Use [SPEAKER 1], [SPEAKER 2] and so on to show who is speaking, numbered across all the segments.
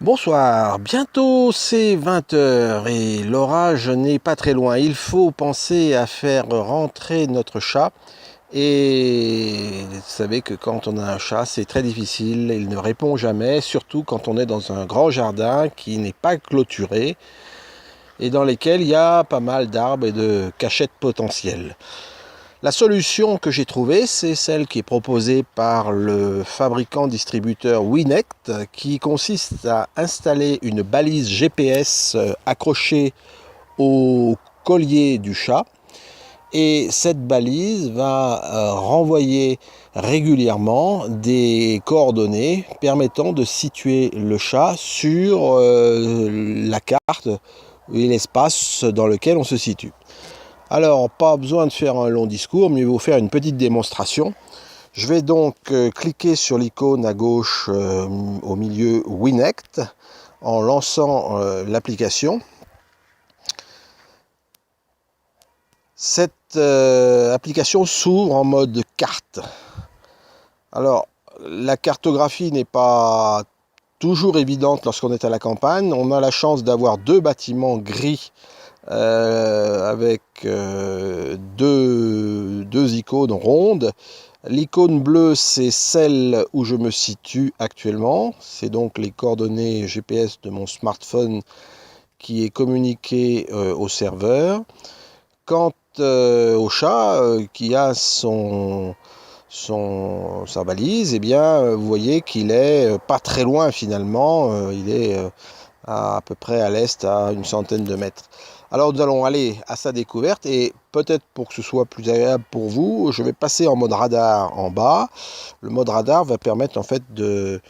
[SPEAKER 1] Bonsoir, bientôt c'est 20 heures et l'orage n'est pas très loin. Il faut penser à faire rentrer notre chat. Et vous savez que quand on a un chat, c'est très difficile, il ne répond jamais, surtout quand on est dans un grand jardin qui n'est pas clôturé et dans lequel il y a pas mal d'arbres et de cachettes potentielles. La solution que j'ai trouvée, c'est celle qui est proposée par le fabricant-distributeur Winect, qui consiste à installer une balise GPS accrochée au collier du chat. Et cette balise va renvoyer régulièrement des coordonnées permettant de situer le chat sur la carte et l'espace dans lequel on se situe. Alors, pas besoin de faire un long discours, mais il faut faire une petite démonstration. Je vais donc cliquer sur l'icône à gauche au milieu Winect en lançant l'application. Cette application s'ouvre en mode carte. Alors, la cartographie n'est pas toujours évidente lorsqu'on est à la campagne. On a la chance d'avoir deux bâtiments gris avec deux icônes rondes. L'icône bleue, c'est celle où je me situe actuellement. C'est donc les coordonnées GPS de mon smartphone qui est communiqué au serveur. Quant au chat qui a sa balise, eh bien, vous voyez qu'il est pas très loin finalement. Il est à peu près à l'est, à une centaine de mètres. Alors nous allons aller à sa découverte et peut-être pour que ce soit plus agréable pour vous, je vais passer en mode radar en bas. Le mode radar va permettre en fait de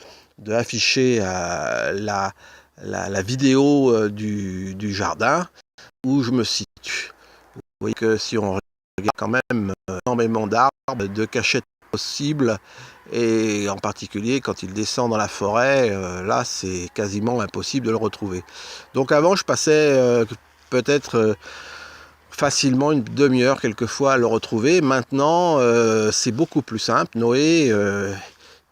[SPEAKER 1] afficher la vidéo du jardin où je me situe. Vous voyez que si on regarde quand même énormément d'arbres, de cachettes possibles, et en particulier quand il descend dans la forêt, là c'est quasiment impossible de le retrouver. Donc avant je passais peut-être facilement une demi-heure quelquefois à le retrouver. Maintenant c'est beaucoup plus simple. Noé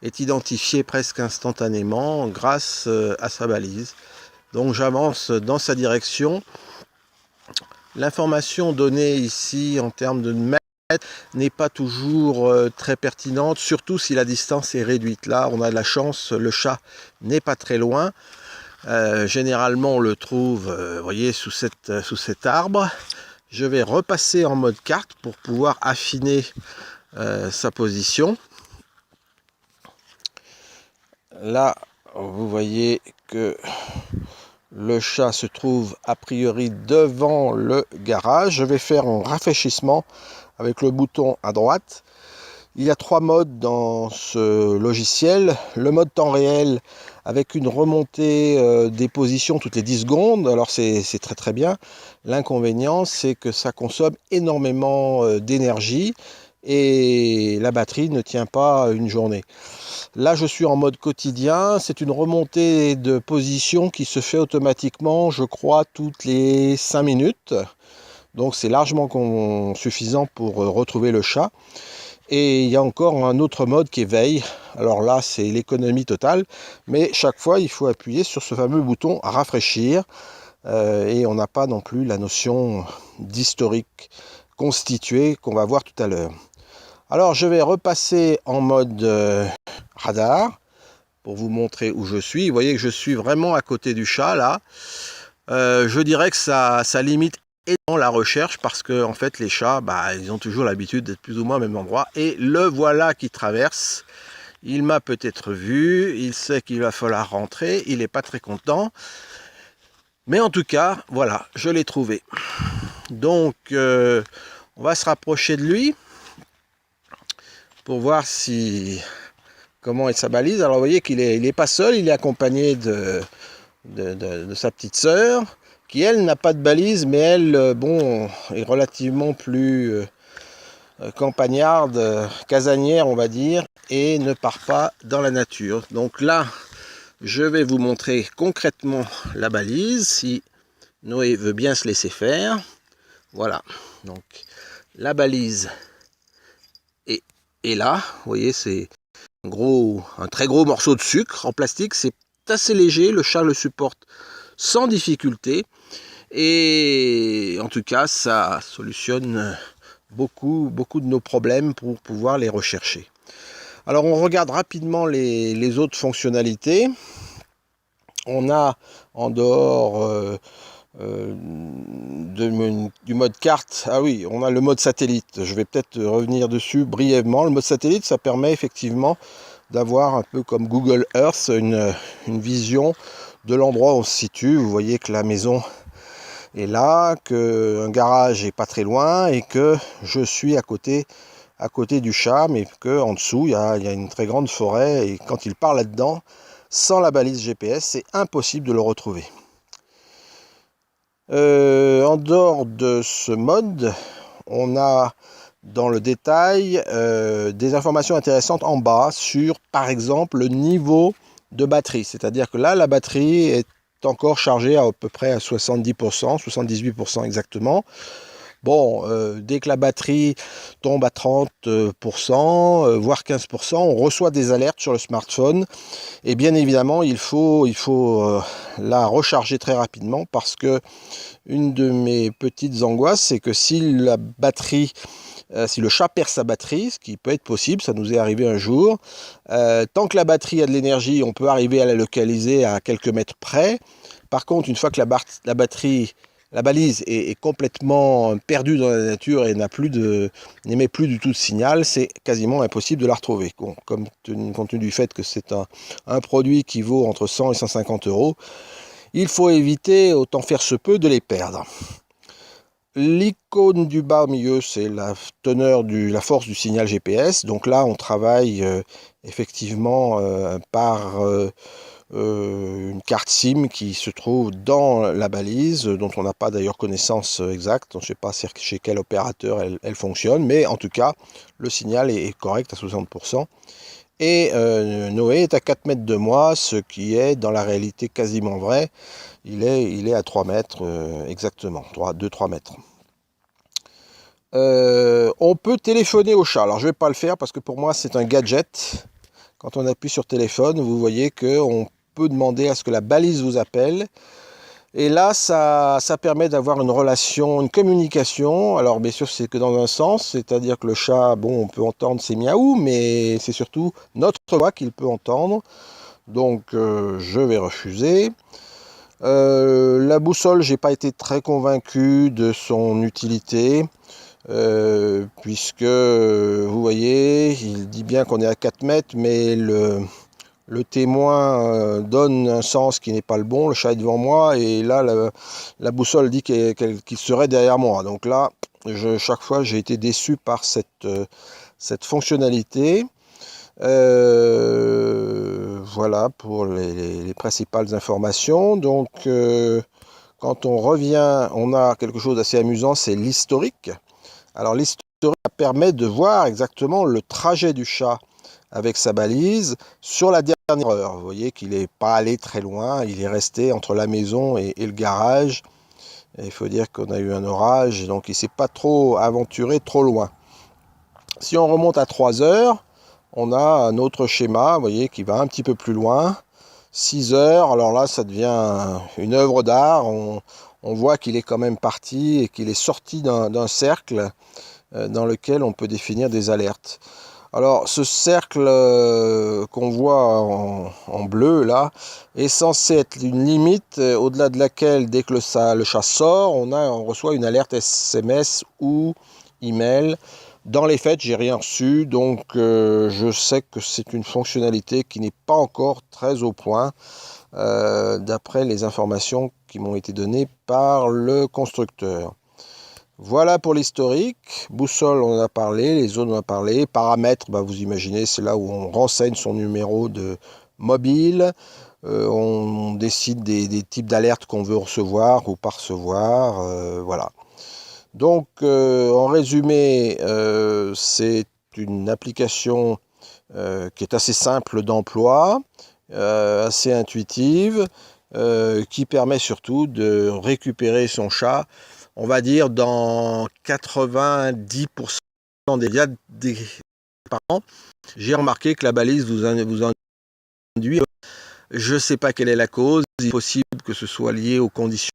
[SPEAKER 1] est identifié presque instantanément grâce à sa balise. Donc j'avance dans sa direction. L'information donnée ici en termes de mètres n'est pas toujours très pertinente, surtout si la distance est réduite. Là, on a de la chance, le chat n'est pas très loin. Généralement, on le trouve, vous voyez, sous cet arbre. Je vais repasser en mode carte pour pouvoir affiner sa position. Là, vous voyez que le chat se trouve a priori devant le garage. Je vais faire un rafraîchissement avec le bouton à droite. Il y a trois modes dans ce logiciel. Le mode temps réel avec une remontée des positions toutes les 10 secondes. Alors c'est très bien. L'inconvénient, c'est que ça consomme énormément d'énergie et la batterie ne tient pas une journée. Là, je suis en mode quotidien. C'est une remontée de position qui se fait automatiquement, je crois, toutes les 5 minutes. Donc c'est largement suffisant pour retrouver le chat. Et il y a encore un autre mode qui est veille. Alors là, c'est l'économie totale. Mais chaque fois, il faut appuyer sur ce fameux bouton rafraîchir. Et on n'a pas non plus la notion d'historique constitué qu'on va voir tout à l'heure. Alors, je vais repasser en mode radar pour vous montrer où je suis. Vous voyez que je suis vraiment à côté du chat là. Je dirais que ça limite énormément la recherche parce que en fait les chats, ils ont toujours l'habitude d'être plus ou moins au même endroit. Et le voilà qui traverse. Il m'a peut-être vu, il sait qu'il va falloir rentrer, il n'est pas très content. Mais en tout cas, voilà, je l'ai trouvé. Donc, on va se rapprocher de lui pour voir comment est sa balise. Alors, vous voyez qu'il est pas seul, il est accompagné de sa petite sœur, qui elle n'a pas de balise, mais elle, est relativement plus campagnarde, casanière, on va dire, et ne part pas dans la nature. Donc là, je vais vous montrer concrètement la balise, si Noé veut bien se laisser faire. Voilà, donc la balise est là. Vous voyez, c'est un très gros morceau de sucre en plastique. C'est assez léger, le chat le supporte sans difficulté. Et en tout cas, ça solutionne beaucoup de nos problèmes pour pouvoir les rechercher. Alors on regarde rapidement les autres fonctionnalités. On a en dehors du mode carte, ah oui, on a le mode satellite. Je vais peut-être revenir dessus brièvement. Le mode satellite, ça permet effectivement d'avoir un peu comme Google Earth une vision de l'endroit où on se situe. Vous voyez que la maison est là, qu'un garage est pas très loin et que je suis à côté du chat, mais que en dessous il y a une très grande forêt, et quand il part là-dedans, sans la balise GPS, c'est impossible de le retrouver. En dehors de ce mode, on a dans le détail des informations intéressantes en bas sur, par exemple, le niveau de batterie. C'est-à-dire que là, la batterie est encore chargée à peu près à 70%, 78% exactement. Bon, dès que la batterie tombe à 30%, voire 15%, on reçoit des alertes sur le smartphone. Et bien évidemment, il faut la recharger très rapidement, parce que une de mes petites angoisses, c'est que si la batterie, si le chat perd sa batterie, ce qui peut être possible, ça nous est arrivé un jour, tant que la batterie a de l'énergie, on peut arriver à la localiser à quelques mètres près. Par contre, une fois que la batterie, la balise est complètement perdue dans la nature et n'émet plus du tout de signal, c'est quasiment impossible de la retrouver. Bon, compte tenu du fait que c'est un produit qui vaut entre 100 et 150 euros, il faut éviter, autant faire se peut, de les perdre. L'icône du bas au milieu, c'est la teneur la force du signal GPS. Donc là, on travaille effectivement par une carte SIM qui se trouve dans la balise, dont on n'a pas d'ailleurs connaissance exacte. On ne sait pas chez quel opérateur elle fonctionne, mais en tout cas, le signal est correct à 60%. Et Noé est à 4 mètres de moi, ce qui est dans la réalité quasiment vrai. Il est à 3 mètres exactement, 2-3 mètres. On peut téléphoner au chat. Alors je ne vais pas le faire parce que pour moi c'est un gadget. Quand on appuie sur téléphone, vous voyez qu'on peut demander à ce que la balise vous appelle. Et là, ça permet d'avoir une relation, une communication. Alors bien sûr, c'est que dans un sens, c'est-à-dire que le chat, bon, on peut entendre ses miaou, mais c'est surtout notre voix qu'il peut entendre. Donc je vais refuser. La boussole, j'ai pas été très convaincu de son utilité. Puisque vous voyez, il dit bien qu'on est à 4 mètres, mais le témoin donne un sens qui n'est pas le bon. Le chat est devant moi, et là la boussole dit qu'il serait derrière moi. Donc là, chaque fois j'ai été déçu par cette fonctionnalité. Voilà pour les principales informations. Donc quand on revient, on a quelque chose d'assez amusant, c'est l'historique. Alors l'historique permet de voir exactement le trajet du chat avec sa balise sur la dernière heure. Vous voyez qu'il n'est pas allé très loin, il est resté entre la maison et le garage. Et il faut dire qu'on a eu un orage, donc il ne s'est pas trop aventuré trop loin. Si on remonte à 3 heures, on a un autre schéma, vous voyez, qui va un petit peu plus loin. 6 heures, alors là ça devient une œuvre d'art. On voit qu'il est quand même parti et qu'il est sorti d'un cercle dans lequel on peut définir des alertes. Alors ce cercle qu'on voit en bleu là est censé être une limite au-delà de laquelle, dès que le chat sort, on reçoit une alerte SMS ou email. Dans les faits, j'ai rien reçu, donc je sais que c'est une fonctionnalité qui n'est pas encore très au point, d'après les informations qui m'ont été données par le constructeur. Voilà pour l'historique. Boussole, on en a parlé, les zones, on en a parlé. Paramètres, bah, vous imaginez, c'est là où on renseigne son numéro de mobile. On décide des types d'alertes qu'on veut recevoir ou pas recevoir. Voilà. Donc, en résumé, c'est une application qui est assez simple d'emploi, assez intuitive, qui permet surtout de récupérer son chat, on va dire, dans 90% des cas par an. J'ai remarqué que la balise vous induit Je ne sais pas quelle est la cause. Il est possible que ce soit lié aux conditions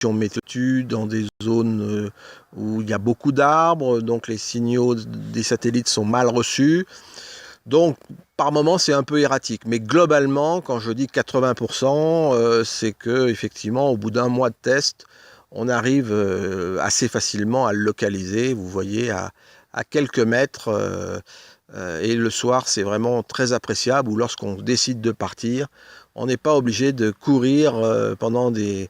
[SPEAKER 1] météo dans des zones où il y a beaucoup d'arbres, donc les signaux des satellites sont mal reçus. Donc, par moment, c'est un peu erratique. Mais globalement, quand je dis 80%, c'est que, effectivement, au bout d'un mois de test, on arrive assez facilement à le localiser. Vous voyez, à quelques mètres. Et le soir, c'est vraiment très appréciable. Ou lorsqu'on décide de partir, on n'est pas obligé de courir pendant des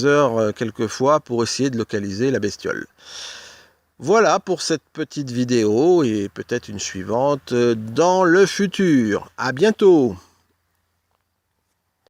[SPEAKER 1] heures, quelquefois, pour essayer de localiser la bestiole. Voilà pour cette petite vidéo et peut-être une suivante dans le futur. À bientôt!